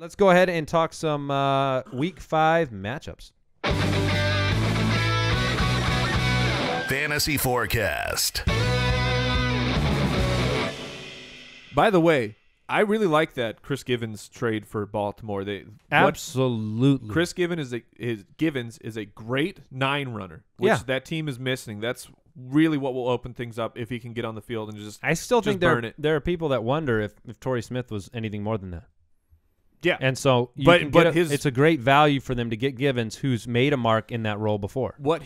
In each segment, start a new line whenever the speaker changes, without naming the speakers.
Let's go ahead and talk some Week 5 matchups.
Fantasy Forecast.
By the way, I really like that Chris Givens trade for Baltimore.
Absolutely.
Chris Givens is a great 9 runner, which that team is missing. That's really what will open things up if he can get on the field and just
I still think
burn it.
there are people that wonder if Torrey Smith was anything more than that.
Yeah.
And so it's a great value for them to get Givens, who's made a mark in that role before.
What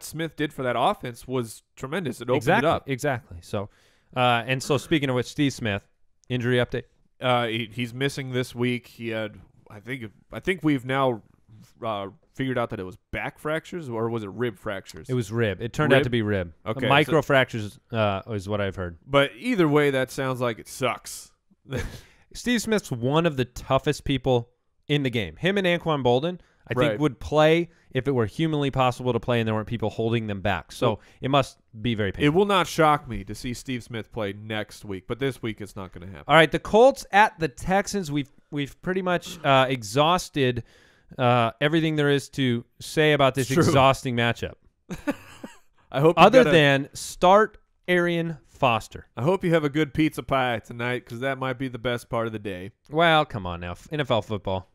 Smith did for that offense was tremendous. It opened it up.
Exactly. So, and so speaking of which, Steve Smith, injury update.
He's missing this week. He had, I think we've now figured out that it was back fractures, or was it rib fractures?
It was rib. It turned out to be rib.
Okay.
Micro fractures is what I've heard.
But either way, that sounds like it sucks.
Steve Smith's one of the toughest people in the game. Him and Anquan Bolden, I think, would play if it were humanly possible to play and there weren't people holding them back. So it must be very painful.
It will not shock me to see Steve Smith play next week, but this week it's not going to happen.
All right, the Colts at the Texans. We've pretty much exhausted everything there is to say about this exhausting matchup.
I hope
other than start Arian Foster.
I hope you have a good pizza pie tonight, because that might be the best part of the day.
Well, come on now. NFL football.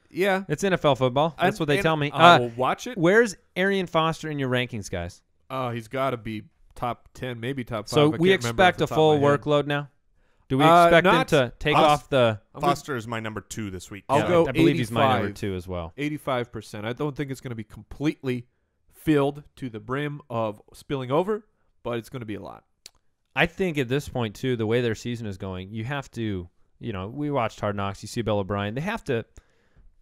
Yeah.
It's NFL football. That's what they tell me.
I will watch it.
Where's Arian Foster in your rankings, guys?
He's got to be top 10, maybe top 5.
So we expect a full workload now? Do we expect him to take off the...
Foster is my number 2 this week.
I'll go
I believe he's my number 2 as well.
85%. I don't think it's going to be completely filled to the brim of spilling over, but it's going to be a lot.
I think at this point, too, the way their season is going, you have to, we watched Hard Knocks. You see Bill O'Brien. They have to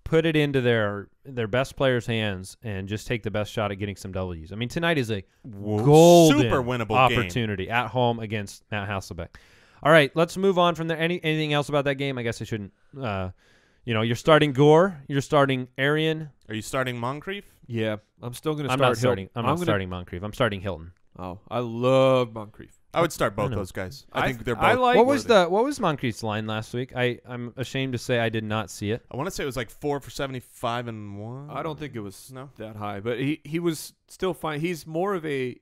put it into their best players' hands and just take the best shot at getting some W's. I mean, tonight is a golden
super winnable
opportunity at home against Matt Hasselbeck. All right, let's move on from there. Anything else about that game? I guess I shouldn't. You're starting Gore. You're starting Arian.
Are you starting Moncrief?
Yeah, I'm still going to start Hilton.
I'm not starting Moncrief. I'm starting Hilton.
Oh, I love Moncrief.
I would start both those guys. I think they're both.
I like
what was Moncrief's line last week? I'm ashamed to say I did not see it.
I want to say it was like 4 for 75 and 1.
I don't think it was that high, but he was still fine. He's more of a,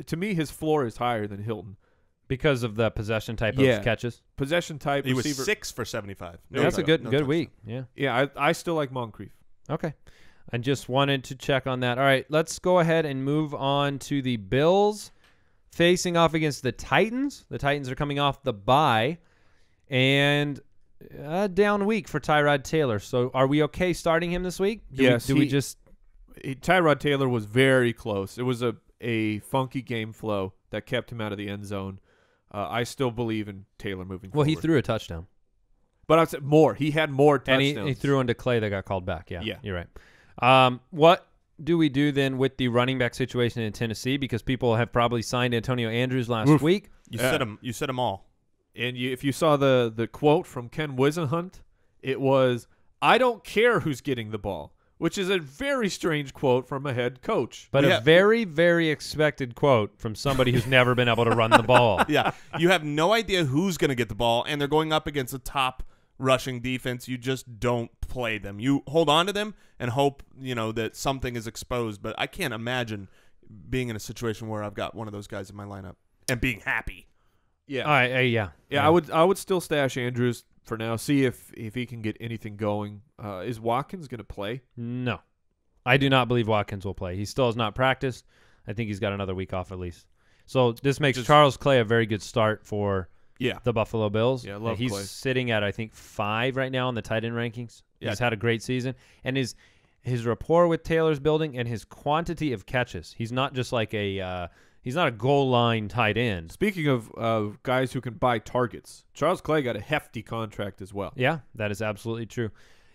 to me, his floor is higher than Hilton.
Because of the possession type of catches?
Possession type
He
receiver.
was 6 for 75.
That's a good week. Yeah.
Yeah, I still like Moncrief.
Okay. I just wanted to check on that. All right, let's go ahead and move on to the Bills facing off against the Titans. The Titans are coming off the bye, and a down week for Tyrod Taylor. So are we okay starting him this week?
Tyrod Taylor was very close. It was a funky game flow that kept him out of the end zone. I still believe in Taylor moving forward.
Well, he threw a touchdown.
But I said more. He had more touchdowns.
And he threw into Clay that got called back. Yeah, you're right. What do we do then with the running back situation in Tennessee? Because people have probably signed Antonio Andrews last week.
You said them all.
And if you saw the quote from Ken Wisenhunt, it was, "I don't care who's getting the ball," which is a very strange quote from a head coach.
But a very, very expected quote from somebody who's never been able to run the ball.
Yeah, you have no idea who's going to get the ball, and they're going up against a top rushing defense. You just don't play them. You hold on to them and hope, that something is exposed. But I can't imagine being in a situation where I've got one of those guys in my lineup and being happy.
Yeah.
I
would still stash Andrews for now. See if he can get anything going. Is Watkins going to play?
No. I do not believe Watkins will play. He still has not practiced. I think he's got another week off at least. So this makes Charles Clay a very good start for the Buffalo Bills.
Yeah, I love
He's
Clay.
Sitting at, I think, 5 right now on the tight end rankings. Yeah. He's had a great season. And his rapport with Taylor's building and his quantity of catches. He's not just like he's not a goal line tight end.
Speaking of guys who can buy targets, Charles Clay got a hefty contract as well.
Yeah, that is absolutely true.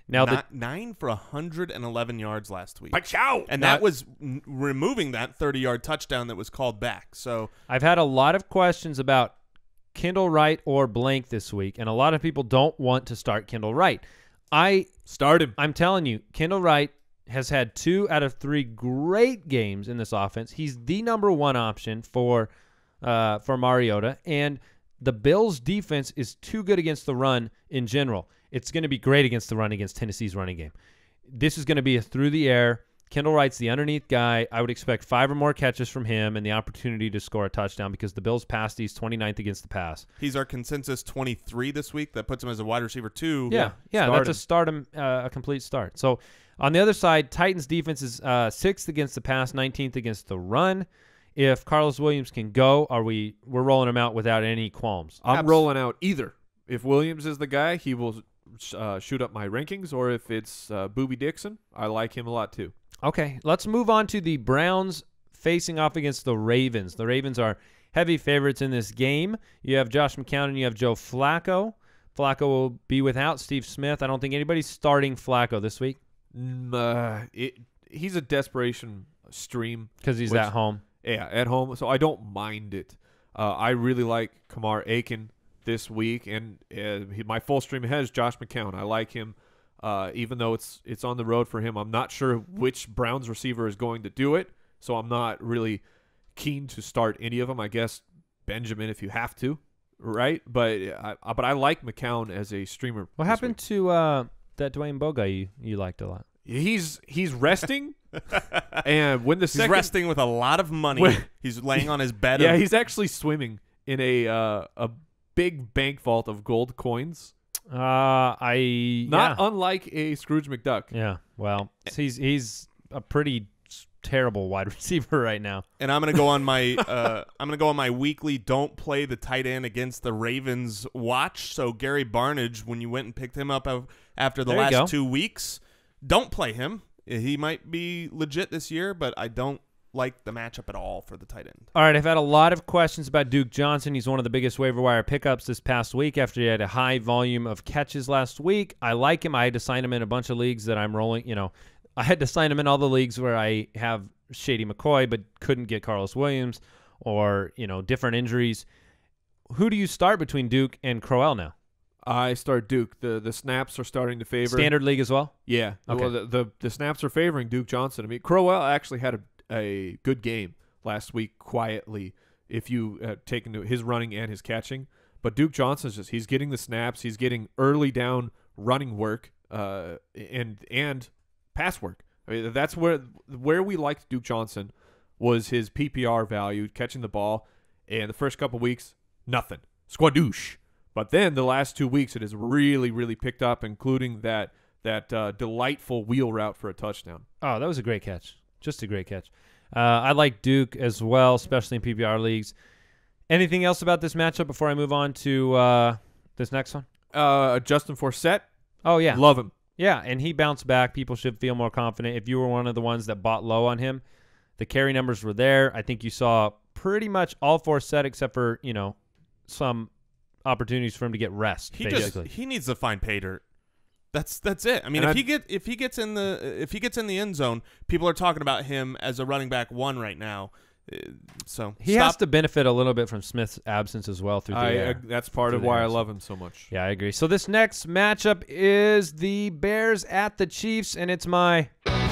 Now
9 for 111 yards last week.
Pachow!
And that was removing that 30-yard touchdown that was called back. So
I've had a lot of questions about Kendall Wright or blank this week, and a lot of people don't want to start Kendall Wright. I start him. I'm telling you, Kendall Wright has had 2 out of 3 great games in this offense. He's the number 1 option for Mariota, and the Bills' defense is too good against the run in general. It's going to be great against the run against Tennessee's running game. This is going to be a through the air. Kendall Wright's the underneath guy. I would expect 5 or more catches from him and the opportunity to score a touchdown because the Bills passed these 29th against the pass.
He's our consensus 23 this week. That puts him as a wide receiver 2.
Yeah, that's a complete start. So on the other side, Titans defense is 6th against the pass, 19th against the run. If Carlos Williams can go, we're rolling him out without any qualms.
I'm rolling out either. If Williams is the guy, he will shoot up my rankings, or if it's Booby Dixon, I like him a lot too.
Okay, let's move on to the Browns facing off against the Ravens. The Ravens are heavy favorites in this game. You have Josh McCown and you have Joe Flacco. Flacco will be without Steve Smith. I don't think anybody's starting Flacco this week.
He's a desperation stream.
Because he's at home.
Yeah, at home, so I don't mind it. I really like Kamar Aiken this week, and my full stream ahead is Josh McCown. I like him. Even though it's on the road for him, I'm not sure which Browns receiver is going to do it, so I'm not really keen to start any of them. I guess Benjamin if you have to, right? But I like McCown as a streamer.
What happened to that Dwayne Bowe guy you liked a lot?
He's resting, and when
he's resting with a lot of money, he's laying on his bed.
Yeah, he's actually swimming in a big bank vault of gold coins. Unlike a Scrooge McDuck.
Yeah, well, he's a pretty terrible wide receiver right now.
And I'm gonna go on my weekly don't play the tight end against the Ravens watch. So Gary Barnidge, when you went and picked him up after the last 2 weeks, don't play him. He might be legit this year, but I don't like the matchup at all for the tight end.
All right, I've had a lot of questions about Duke Johnson. He's one of the biggest waiver wire pickups this past week after he had a high volume of catches last week. I like him. I had to sign him in a bunch of leagues that I'm rolling. I had to sign him in all the leagues where I have Shady McCoy but couldn't get Carlos Williams or, different injuries. Who do you start between Duke and Crowell now?
I start Duke. The snaps are starting to favor.
Standard league as well?
Yeah.
Okay.
Well, the snaps are favoring Duke Johnson. I mean, Crowell actually had a good game last week quietly if you take into his running and his catching. But Duke Johnson's he's getting the snaps. He's getting early down running work and pass work. I mean, that's where we liked Duke Johnson was his PPR value, catching the ball. And the first couple weeks, nothing. Squadoosh. But then the last 2 weeks, it has really, really picked up, including that delightful wheel route for a touchdown.
Oh, that was a great catch. Just a great catch. I like Duke as well, especially in PPR leagues. Anything else about this matchup before I move on to this next one?
Justin Forsett.
Oh, yeah.
Love him.
Yeah, and he bounced back. People should feel more confident. If you were one of the ones that bought low on him, the carry numbers were there. I think you saw pretty much all Forsett except for, some opportunities for him to get rest.
He needs to find pay dirt. That's it. I mean, if he gets in the end zone, people are talking about him as a running back 1 right now. So
he has to benefit a little bit from Smith's absence as well through the air.
That's part of why I love him so much.
Yeah, I agree. So this next matchup is the Bears at the Chiefs, and it's my
I'm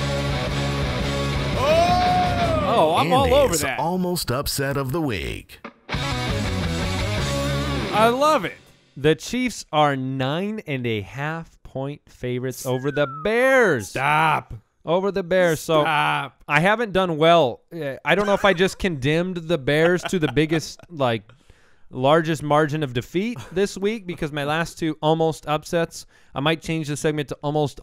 all over that.
Almost upset of the week.
I love it.
The Chiefs are 9.5-point favorites over the Bears.
Stop.
Over the Bears. So I haven't done well. I don't know if I just condemned the Bears to the biggest, largest margin of defeat this week because my last 2 almost upsets. I might change the segment to almost,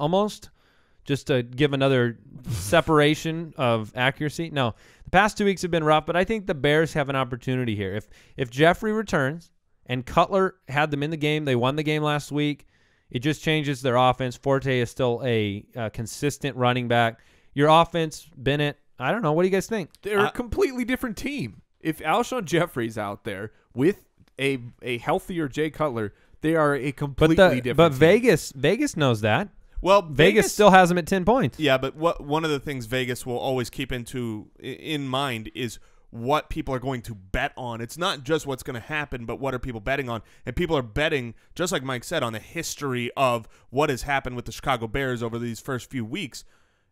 just to give another separation of accuracy. No, the past 2 weeks have been rough, but I think the Bears have an opportunity here. If Jeffrey returns and Cutler had them in the game, they won the game last week. It just changes their offense. Forte is still a consistent running back. Your offense, Bennett, I don't know. What do you guys think?
They're a completely different team. If Alshon Jeffrey's out there with a healthier Jay Cutler, they are a completely different
But
team.
Vegas knows that.
Well,
Vegas still has them at 10 points.
Yeah, but one of the things Vegas will always keep in mind is what people are going to bet on. It's not just what's going to happen, but what are people betting on? And people are betting, just like Mike said, on the history of what has happened with the Chicago Bears over these first few weeks.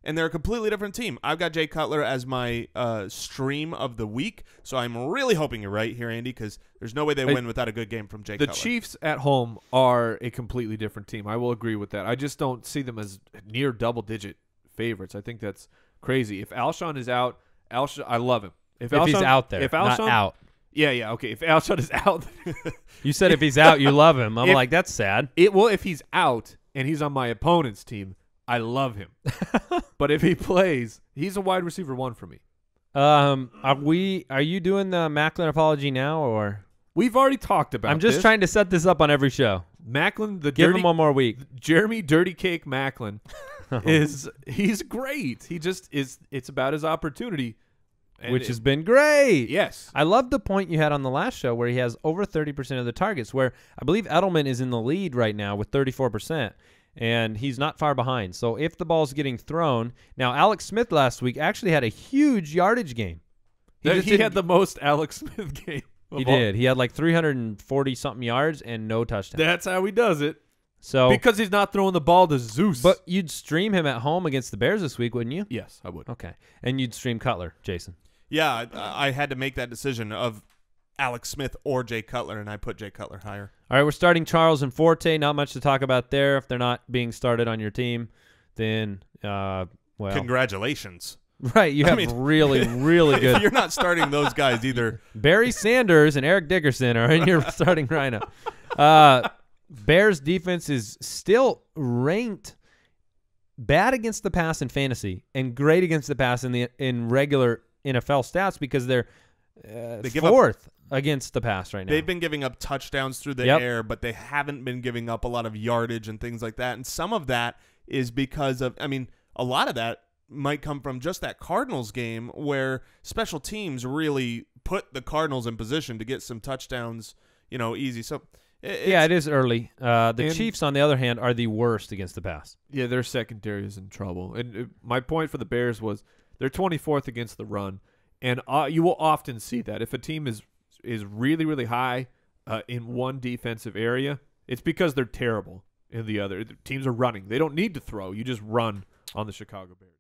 and they're a completely different team. I've got Jay Cutler as my stream of the week, so I'm really hoping you're right here, Andy, because there's no way they win without a good game from Jay Cutler.
The Chiefs at home are a completely different team. I will agree with that. I just don't see them as near double-digit favorites. I think that's crazy. If Alshon is out, I love him. If
he's out there,
if Alshon,
not out.
Yeah, okay. If Alshon is out,
You said if he's out, you love him. I'm like, that's sad.
If he's out and he's on my opponent's team, I love him. But if he plays, he's a wide receiver 1 for me.
Are you doing the Maclin apology now, or
We've already talked about.
I'm just trying to set this up on every show.
Maclin,
Give him one more week.
Jeremy Dirty Cake Maclin he's great. He just is. It's about his opportunity.
Which has been great.
Yes.
I love the point you had on the last show where he has over 30% of the targets, where I believe Edelman is in the lead right now with 34%, and he's not far behind. So if the ball's getting thrown. Now, Alex Smith last week actually had a huge yardage game.
He had the most Alex Smith game.
He did. He had like 340-something yards and no touchdowns.
That's how he does it.
So
because he's not throwing the ball to Zeus.
But you'd stream him at home against the Bears this week, wouldn't you?
Yes, I would.
Okay. And you'd stream Cutler, Jason.
Yeah, I had to make that decision of Alex Smith or Jay Cutler, and I put Jay Cutler higher.
All right, we're starting Charles and Forte. Not much to talk about there. If they're not being started on your team, then, well.
Congratulations.
Right, you have really, really good.
You're not starting those guys either.
Barry Sanders and Eric Dickerson are in your starting lineup. Bears defense is still ranked bad against the pass in fantasy and great against the pass in regular NFL stats because they're fourth against the pass right now.
They've been giving up touchdowns through the air, but they haven't been giving up a lot of yardage and things like that. And some of that is because of, a lot of that might come from just that Cardinals game where special teams really put the Cardinals in position to get some touchdowns, easy. So
it is early. The Chiefs, on the other hand, are the worst against the pass.
Yeah, their secondary is in trouble. And my point for the Bears was they're 24th against the run, and you will often see that if a team is really, really high in one defensive area, it's because they're terrible in the other. The teams are running. They don't need to throw. You just run on the Chicago Bears.